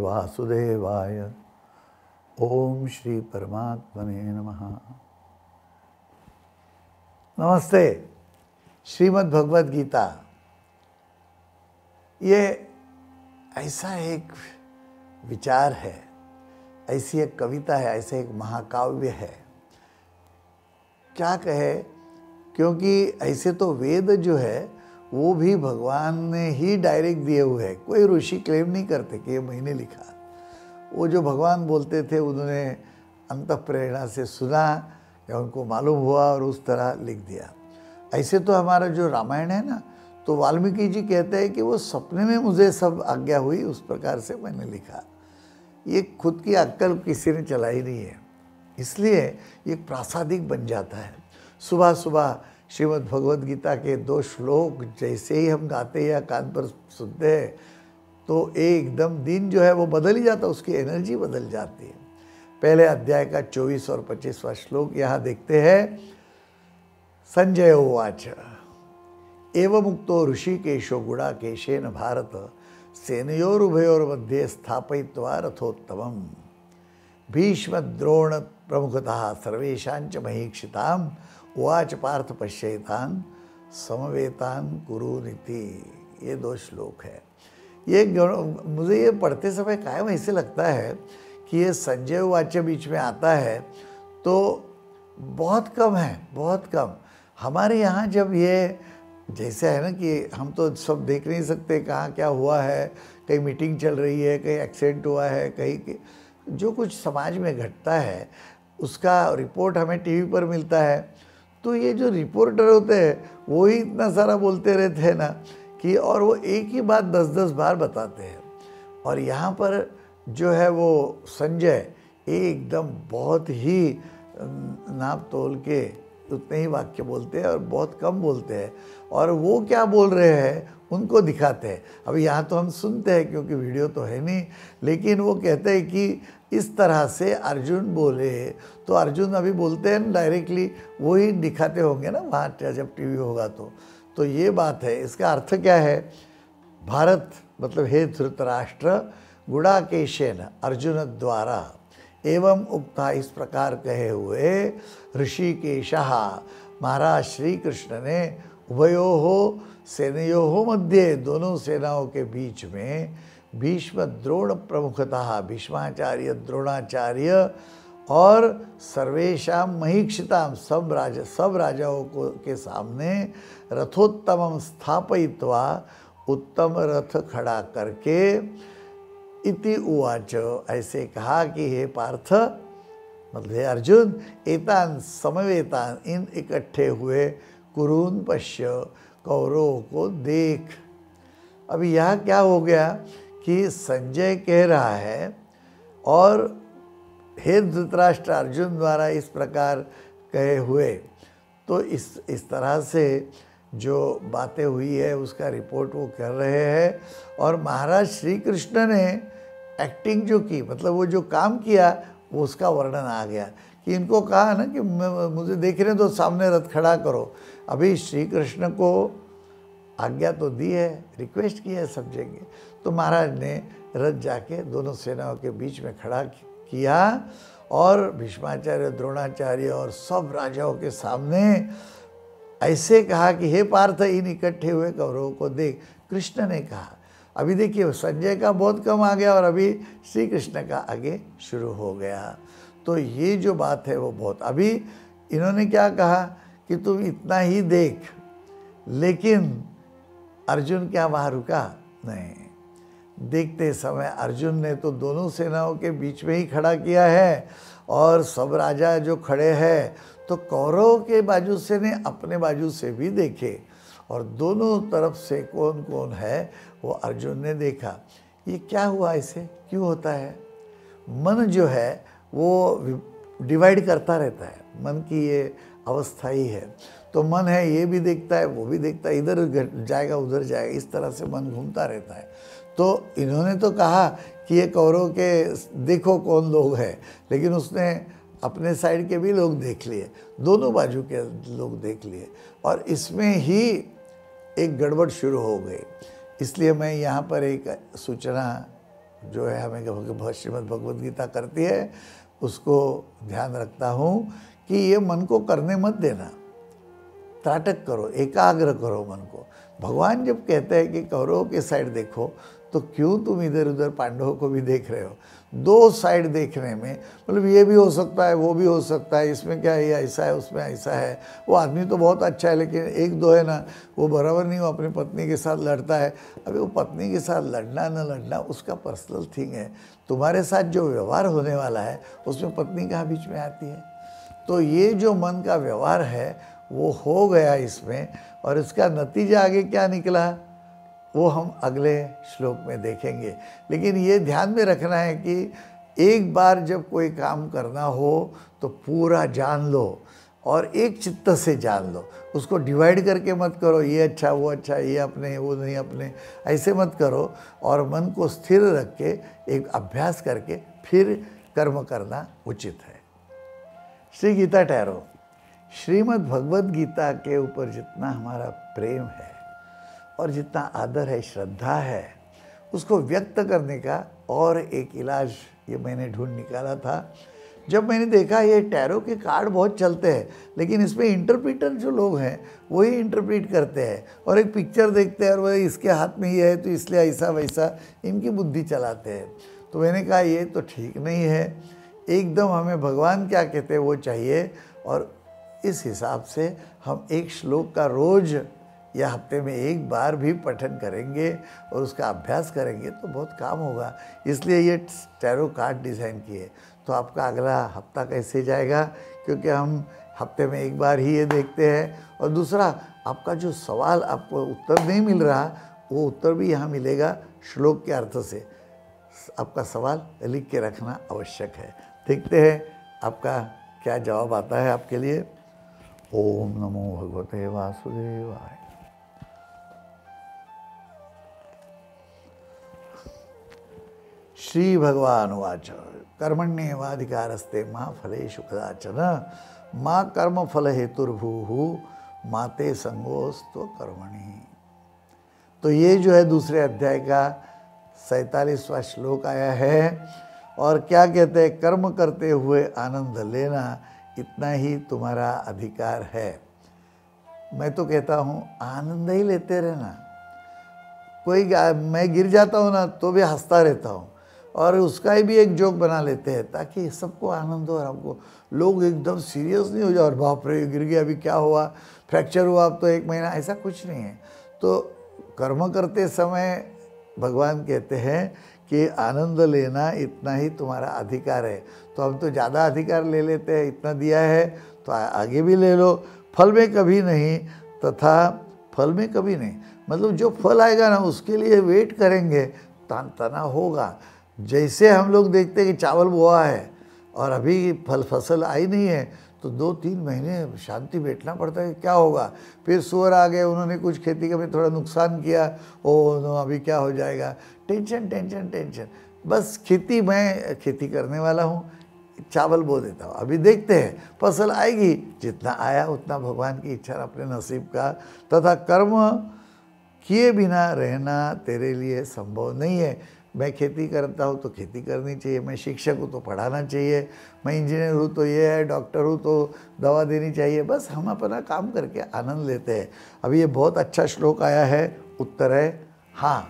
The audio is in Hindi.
वासुदेवाय। ओम श्री परमात्मने नमः। नमस्ते। श्रीमद् भगवद गीता ये ऐसा एक विचार है, ऐसी एक कविता है, ऐसा एक महाकाव्य है। क्या कहे, क्योंकि ऐसे तो वेद जो है वो भी भगवान ने ही डायरेक्ट दिए हुए हैं। कोई ऋषि क्लेम नहीं करते कि ये मैंने लिखा। वो जो भगवान बोलते थे उन्होंने अंतःप्रेरणा से सुना या उनको मालूम हुआ और उस तरह लिख दिया। ऐसे तो हमारा जो रामायण है ना, तो वाल्मीकि जी कहते हैं कि वो सपने में मुझे सब आज्ञा हुई, उस प्रकार से मैंने लिखा। ये खुद की अक्ल किसी ने चलाई नहीं है, इसलिए ये प्रासादिक बन जाता है। सुबह सुबह श्रीमद् भगवद गीता के 2 श्लोक जैसे ही हम गाते या कान पर सुनते हैं तो एकदम दिन जो है वो बदल ही जाता, उसकी एनर्जी बदल जाती है। पहले अध्याय का 24 और 25वां श्लोक यहाँ देखते हैं। संजय उवाच एवं मुक्तो ऋषिकेशो गुडाकेशेन भारत सेनयोरुभयोर्मध्ये स्थापयित्वा रथोत्तमम् भीष्मद्रोण प्रमुखतः सर्वेषांच महीक्षिताम् उवाच पार्थ पश्येतान् समवेतान् कुरुनिति। ये 2 श्लोक है। ये मुझे ये पढ़ते समय कायम ऐसे लगता है कि ये संजय वाच्य बीच में आता है तो बहुत कम है, बहुत कम। हमारे यहाँ जब ये जैसे है ना कि हम तो सब देख नहीं सकते कहाँ क्या हुआ है, कहीं मीटिंग चल रही है, कहीं एक्सीडेंट हुआ है, कहीं जो कुछ समाज में घटता है उसका रिपोर्ट हमें टीवी पर मिलता है। तो ये जो रिपोर्टर होते हैं वो ही इतना सारा बोलते रहते हैं ना कि, और वो एक ही बात 10-10 बार बताते हैं। और यहाँ पर जो है वो संजय एकदम बहुत ही नाप तोल के उतने ही वाक्य बोलते हैं और बहुत कम बोलते हैं, और वो क्या बोल रहे हैं उनको दिखाते हैं। अभी यहाँ तो हम सुनते हैं क्योंकि वीडियो तो है नहीं, लेकिन वो कहते हैं कि इस तरह से अर्जुन बोले, तो अर्जुन अभी बोलते हैं डायरेक्टली, वो ही दिखाते होंगे ना वहाँ जब टीवी होगा तो ये बात है। इसका अर्थ क्या है? भारत मतलब हे धृतराष्ट्र गुडाकेशेन अर्जुन द्वारा एवं उक्ता, इस प्रकार कहे हुए ऋषिकेशः महाराज श्री कृष्ण ने उभयोः सेनयोः मध्य, दोनों सेनाओं के बीच में भीष्म द्रोण प्रमुखतः, भीष्माचार्य द्रोणाचार्य और सर्वेशाम महीक्षिताम, सब राजाओं को के सामने रथोत्तमम स्थापयित्वा, उत्तम रथ खड़ा करके इति उवाच, ऐसे कहा कि हे पार्थ मतलब हे अर्जुन, एतान समवेतान, इन इकट्ठे हुए कुरून पश्य, कौरवों को देख। अभी यहाँ क्या हो गया कि संजय कह रहा है और हे धृतराष्ट्र अर्जुन द्वारा इस प्रकार कहे हुए, तो इस तरह से जो बातें हुई है उसका रिपोर्ट वो कर रहे हैं। और महाराज श्री कृष्ण ने एक्टिंग जो की, मतलब वो जो काम किया वो उसका वर्णन आ गया कि इनको कहा ना कि मुझे देख रहे तो सामने रथ खड़ा करो। अभी श्री कृष्ण को आज्ञा तो दी है, रिक्वेस्ट की है सब जगह, तो महाराज ने रथ जाके दोनों सेनाओं के बीच में खड़ा किया और भीष्माचार्य द्रोणाचार्य और सब राजाओं के सामने ऐसे कहा कि हे पार्थ, इन इकट्ठे हुए कौरवों को देख। कृष्ण ने कहा। अभी देखिए संजय का बहुत कम आ गया और अभी श्री कृष्ण का आगे शुरू हो गया। तो ये जो बात है वो बहुत, अभी इन्होंने क्या कहा कि तुम इतना ही देख, लेकिन अर्जुन क्या वहाँ रुका? नहीं। देखते समय अर्जुन ने तो दोनों सेनाओं के बीच में ही खड़ा किया है और सब राजा जो खड़े हैं तो कौरवों के बाजू से ने अपने बाजू से भी देखे और दोनों तरफ से कौन कौन है वो अर्जुन ने देखा। ये क्या हुआ? ऐसे क्यों होता है? मन जो है वो डिवाइड करता रहता है, मन की ये अवस्था ही है। तो मन है ये भी देखता है वो भी देखता है, इधर जाएगा उधर जाएगा, इस तरह से मन घूमता रहता है। तो इन्होंने तो कहा कि ये कौरव के देखो कौन लोग हैं, लेकिन उसने अपने साइड के भी लोग देख लिए, दोनों बाजू के लोग देख लिए, और इसमें ही एक गड़बड़ शुरू हो गई। इसलिए मैं यहाँ पर एक सूचना जो है हमें श्रीमद् भगवद गीता करती है, उसको ध्यान रखता हूँ कि ये मन को करने मत देना, त्राटक करो, एकाग्र करो मन को। भगवान जब कहते हैं कि कौरवों के साइड देखो, तो क्यों तुम इधर उधर पांडवों को भी देख रहे हो? दो साइड देखने में मतलब ये भी हो सकता है, वो भी हो सकता है, इसमें क्या है, ये ऐसा है, उसमें ऐसा है, वो आदमी तो बहुत अच्छा है लेकिन एक दो है ना वो बराबर नहीं, वो अपनी पत्नी के साथ लड़ता है। अभी वो पत्नी के साथ लड़ना न लड़ना उसका पर्सनल थिंग है, तुम्हारे साथ जो व्यवहार होने वाला है उसमें पत्नी कहाँ बीच में आती है? तो ये जो मन का व्यवहार है वो हो गया इसमें, और इसका नतीजा आगे क्या निकला वो हम अगले श्लोक में देखेंगे। लेकिन ये ध्यान में रखना है कि एक बार जब कोई काम करना हो तो पूरा जान लो और एक चित्त से जान लो, उसको डिवाइड करके मत करो, ये अच्छा वो अच्छा, ये अपने वो नहीं अपने, ऐसे मत करो। और मन को स्थिर रख के एक अभ्यास करके फिर कर्म करना उचित है। श्री गीता टैरो, श्रीमद् भगवद गीता के ऊपर जितना हमारा प्रेम है और जितना आदर है, श्रद्धा है, उसको व्यक्त करने का और एक इलाज ये मैंने ढूंढ निकाला था। जब मैंने देखा ये टैरो के कार्ड बहुत चलते हैं, लेकिन इसमें इंटरप्रीटर जो लोग हैं वही इंटरप्रीट करते हैं और एक पिक्चर देखते हैं और वह इसके हाथ में ये है तो इसलिए ऐसा वैसा इनकी बुद्धि चलाते हैं। तो मैंने कहा ये तो ठीक नहीं है, एकदम हमें भगवान क्या कहते हैं वो चाहिए, और इस हिसाब से हम एक श्लोक का रोज़ या हफ्ते में एक बार भी पठन करेंगे और उसका अभ्यास करेंगे तो बहुत काम होगा। इसलिए ये टैरो कार्ड डिज़ाइन किए। तो आपका अगला हफ्ता कैसे जाएगा, क्योंकि हम हफ्ते में एक बार ही ये देखते हैं। और दूसरा, आपका जो सवाल आपको उत्तर नहीं मिल रहा वो उत्तर भी यहाँ मिलेगा श्लोक के अर्थ से। आपका सवाल लिख के रखना आवश्यक है। देखते हैं आपका क्या जवाब आता है आपके लिए। ओम नमो भगवते वासुदेवाय। श्री भगवान उवाच कर्मण्येवाधिकारस्ते मा फलेषु कदाचन मा कर्म फल हेतुर्भूः मा ते संगोऽस्त्व कर्मणि। तो ये जो है दूसरे अध्याय का 47वां श्लोक आया है और क्या कहते हैं, कर्म करते हुए आनंद लेना इतना ही तुम्हारा अधिकार है। मैं तो कहता हूँ आनंद ही लेते रहना। मैं गिर जाता हूँ ना तो भी हंसता रहता हूँ और उसका ही भी एक जोक बना लेते हैं ताकि सबको आनंद हो और हमको लोग एकदम सीरियस नहीं हो जाए और बाप रे गिर गया अभी क्या हुआ, फ्रैक्चर हुआ अब तो 1 महीना, ऐसा कुछ नहीं है। तो कर्म करते समय भगवान कहते हैं कि आनंद लेना इतना ही तुम्हारा अधिकार है। तो हम तो ज़्यादा अधिकार ले लेते हैं, इतना दिया है तो आगे भी ले लो। फल में कभी नहीं तथा फल में कभी नहीं, मतलब जो फल आएगा ना उसके लिए वेट करेंगे, तना होगा। जैसे हम लोग देखते हैं कि चावल बोआ है और अभी फसल आई नहीं है तो 2-3 महीने शांति बैठना पड़ता है, क्या होगा। फिर सुअर आ गए, उन्होंने कुछ खेती का भी थोड़ा नुकसान किया, ओ नो अभी क्या हो जाएगा, टेंशन टेंशन टेंशन। बस मैं खेती करने वाला हूँ, चावल बो देता हूँ, अभी देखते हैं फसल आएगी, जितना आया उतना भगवान की इच्छा अपने नसीब का। तथा कर्म किए बिना रहना तेरे लिए संभव नहीं है। मैं खेती करता हूँ तो खेती करनी चाहिए, मैं शिक्षक हूँ तो पढ़ाना चाहिए, मैं इंजीनियर हूँ तो ये है, डॉक्टर हूँ तो दवा देनी चाहिए। बस हम अपना काम करके आनंद लेते हैं। अभी ये बहुत अच्छा श्लोक आया है, उत्तर है हाँ।